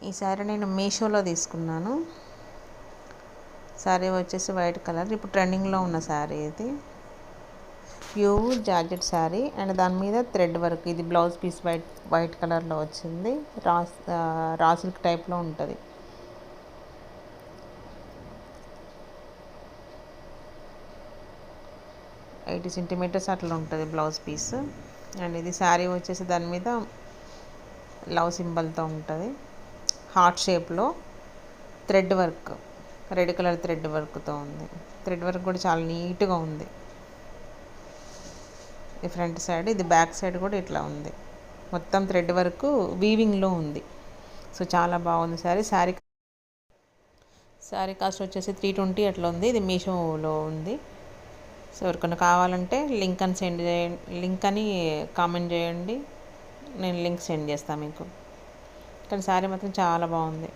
ఈ శారీ నేను మీషోలో తీసుకున్నాను. శారీ వచ్చేసి వైట్ కలర్, ఇప్పుడు ట్రెండింగ్లో ఉన్న శారీ ఇది. ప్యూర్ జార్జెట్ శారీ అండ్ దాని మీద థ్రెడ్ వర్క్. ఇది బ్లౌజ్ పీస్ వైట్ కలర్లో వచ్చింది. రా సిల్క్ టైప్లో ఉంటుంది. ఎయిటీ సెంటీమీటర్స్ అట్లా ఉంటుంది బ్లౌజ్ పీస్. అండ్ ఇది శారీ వచ్చేసి దాని మీద లవ్ సింబల్తో ఉంటుంది. హార్ట్ షేప్లో thread work, red colour thread వర్క్తో ఉంది. థ్రెడ్ వర్క్ కూడా చాలా నీట్గా ఉంది. ఇది ఫ్రంట్ సైడ్, ఇది బ్యాక్ సైడ్ కూడా ఇట్లా ఉంది. మొత్తం థ్రెడ్ వర్క్ వీవింగ్లో ఉంది. సో చాలా బాగుంది శారీ కాస్ట్ వచ్చేసి 320 అట్లా ఉంది. ఇది మీషోలో ఉంది. సో ఎవరికైనా కావాలంటే లింక్ అని కామెంట్ చేయండి, నేను లింక్ సెండ్ చేస్తాను మీకు. కానీ శారీ మాత్రం చాలా బాగుంది.